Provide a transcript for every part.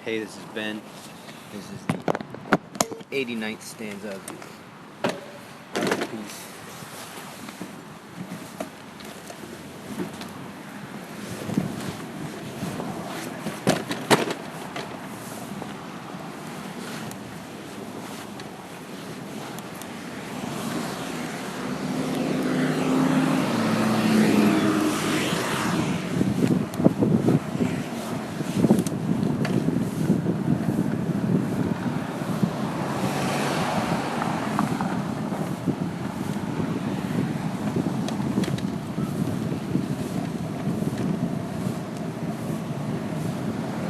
Hey, this is Ben. This is the 89th stanza of the piece.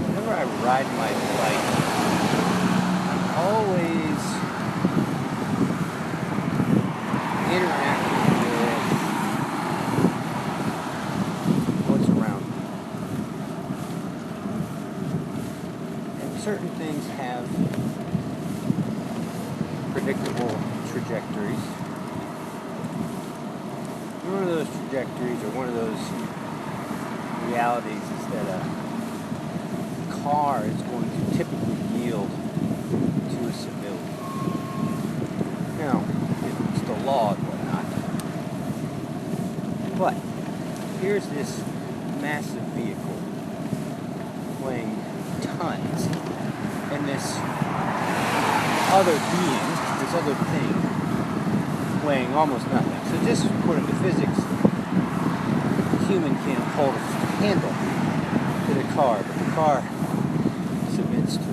Whenever I ride my bike, I'm always interacting with what's around me. And certain things have predictable trajectories. One of those trajectories, or one of those realities, is that a car is going to typically yield to a civilian. Now, it's the law and whatnot. But here's this massive vehicle weighing tons, and this other being, this other thing, weighing almost nothing. So just according to physics, a human can't hold a handle to the car, but the car submits to it.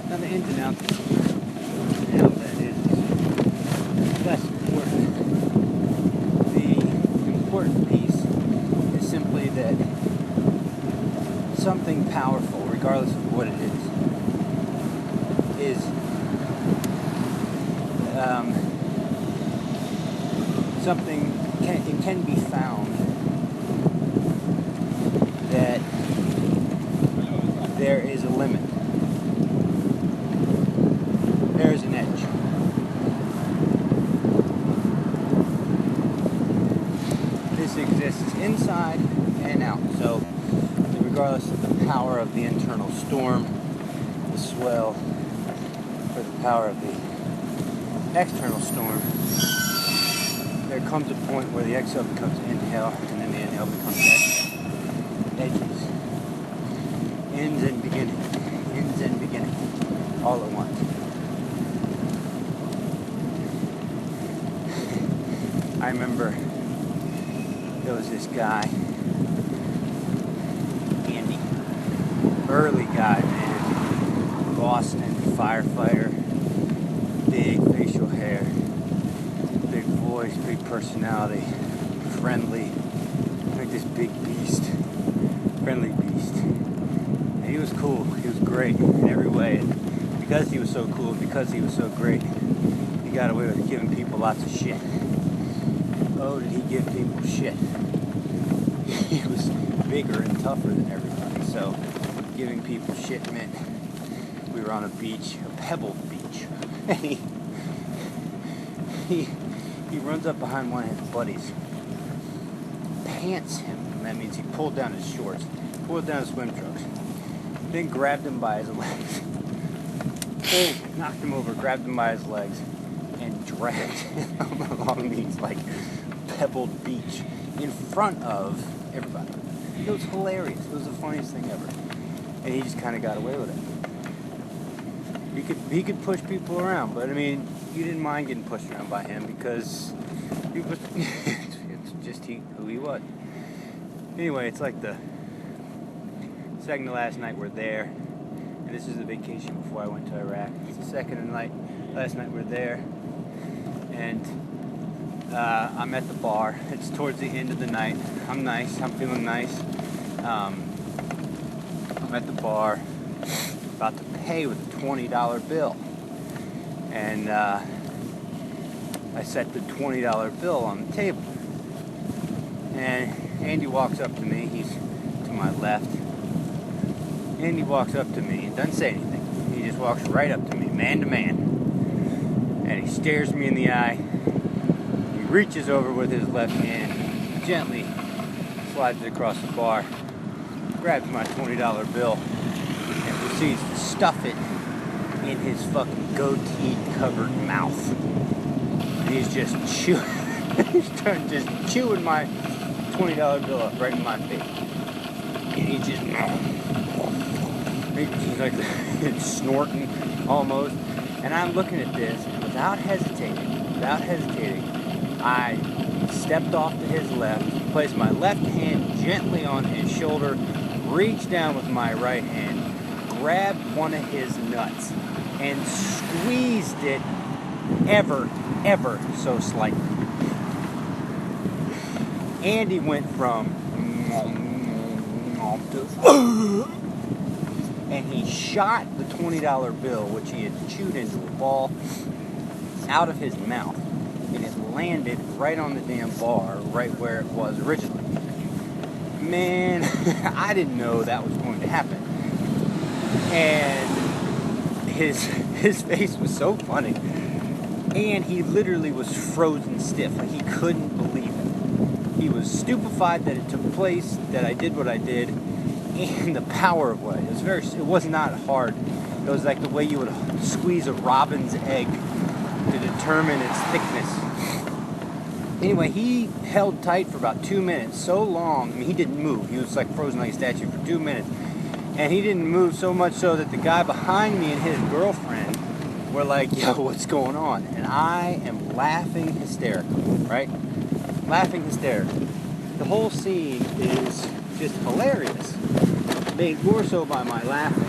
Now the ins and outs of how that is less important. The important piece is simply that something powerful, regardless of what it is something, it can be found that there is a limit. There is an edge. This exists inside and out. So regardless of the power of the internal storm, the swell, or the power of the external storm, there comes a point where the exhale becomes inhale, and then the inhale becomes exhale. Edges. Ends and beginning. Ends and beginning. All at once. I remember there was this guy, Andy. Early guy, man. Boston firefighter. Big facial hair. Big voice, big personality, friendly, like this big beast, friendly beast. And he was cool, he was great in every way. And because he was so cool, because he was so great, he got away with giving people lots of shit. Oh, did he give people shit? He was bigger and tougher than everybody, so giving people shit meant we were on a beach, a pebbled beach, and he runs up behind one of his buddies, pants him, and that means he pulled down his shorts, pulled down his swim trunks, then grabbed him by his legs, knocked him over, grabbed him by his legs, and dragged him along these, like, pebbled beach in front of everybody. It was hilarious. It was the funniest thing ever. And he just kind of got away with it. He could push people around, but I mean, you didn't mind getting pushed around by him because he was it's just who he was. Anyway, it's like the second to last night we're there, and this is the vacation before I went to Iraq. It's the second last night we're there, and I'm at the bar. It's towards the end of the night. I'm nice. I'm feeling nice. I'm at the bar, about to pay with a $20 bill, and I set the $20 bill on the table, and Andy walks up to me. He's to my left. Andy walks up to me and doesn't say anything. He just walks right up to me, man to man, and he stares me in the eye. He reaches over with his left hand, gently slides it across the bar, grabs my $20 bill and proceeds to stuff it in his fucking goatee-covered mouth. And he's just chewing, just chewing my $20 bill up right in my face. And he's just, he's like snorting almost. And I'm looking at this, and without hesitating, I stepped off to his left, placed my left hand gently on his shoulder, reached down with my right hand, grabbed one of his nuts, and squeezed it ever so slightly. And he went from to and he shot the $20 bill, which he had chewed into a ball, out of his mouth, and it landed right on the damn bar, right where it was originally. Man, I didn't know that was going to happen. And his face was so funny. And he literally was frozen stiff. Like, he couldn't believe it. He was stupefied that it took place, that I did what I did, and the power of what I did. It was not hard. It was like the way you would squeeze a robin's egg to determine its thickness. Anyway, he held tight for about 2 minutes, so long. I mean, he didn't move. He was like frozen like a statue for 2 minutes. And he didn't move so much so that the guy behind me and his girlfriend were like, yo, what's going on? And I am laughing hysterically, right? Laughing hysterically. The whole scene is just hilarious. Made more so by my laughing,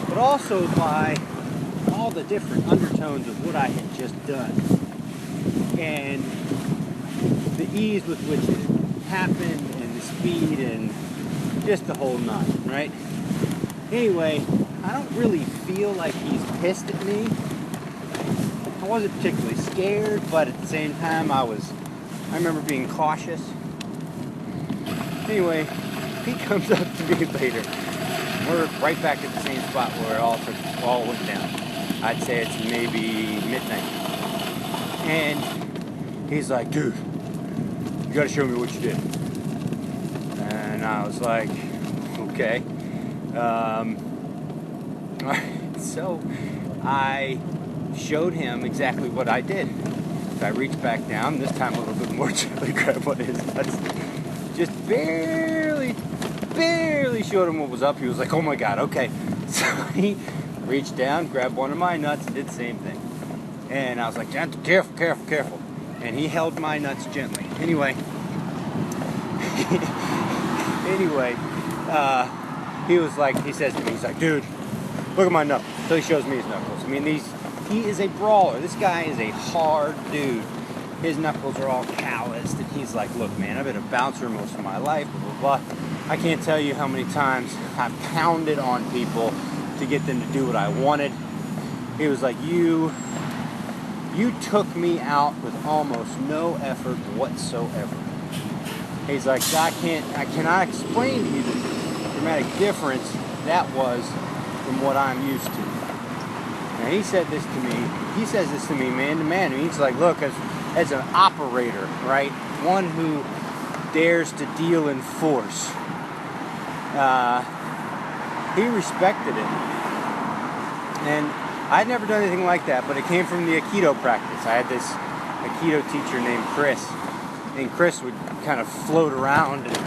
but also by all the different undertones of what I had just done. And the ease with which it happened, and the speed, and just the whole nine, right? Anyway, I don't really feel like he's pissed at me. I wasn't particularly scared, but at the same time, I remember being cautious. Anyway, he comes up to me later. We're right back at the same spot where it all went down. I'd say it's maybe midnight. And he's like, dude, you gotta show me what you did. And I was like, okay. So I showed him exactly what I did. So I reached back down, this time a little bit more gently, grabbed one of his nuts. Just barely showed him what was up. He was like, oh my God, okay. So he reached down, grabbed one of my nuts, and did the same thing. And I was like, careful. And he held my nuts gently. Anyway, he was like, he says to me, he's like, dude, look at my knuckles. So he shows me his knuckles. I mean, he is a brawler. This guy is a hard dude. His knuckles are all calloused, and he's like, look, man, I've been a bouncer most of my life, blah, blah, blah. I can't tell you how many times I've pounded on people to get them to do what I wanted. He was like, you took me out with almost no effort whatsoever. He's like, I cannot explain to you the dramatic difference that was from what I'm used to. And he said this to me. He says this to me man to man. And he's like, look, as an operator, right? One who dares to deal in force. He respected it. And I'd never done anything like that, but it came from the Aikido practice. I had this Aikido teacher named Chris. And Chris would kind of float around, and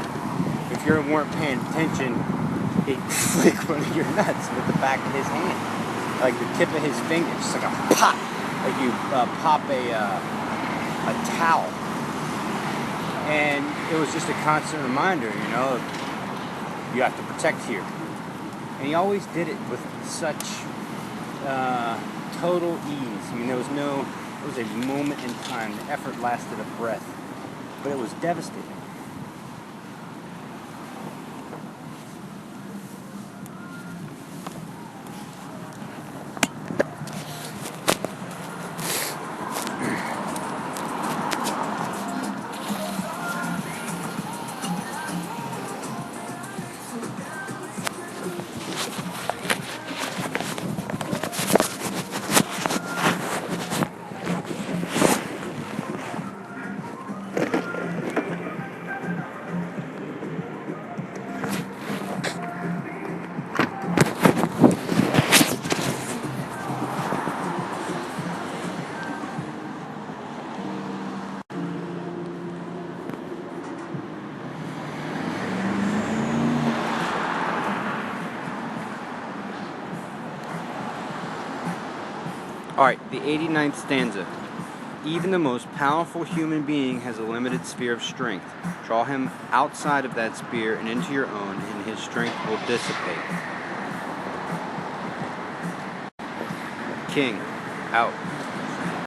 if you weren't paying attention, he'd flick one of your nuts with the back of his hand. Like the tip of his finger, just like a pop. Like you pop a towel. And it was just a constant reminder, you know, you have to protect here. And he always did it with such total ease. I mean, it was a moment in time. The effort lasted a breath. But it was devastating. Alright, the 89th stanza. Even the most powerful human being has a limited sphere of strength. Draw him outside of that sphere and into your own, and his strength will dissipate. King, out.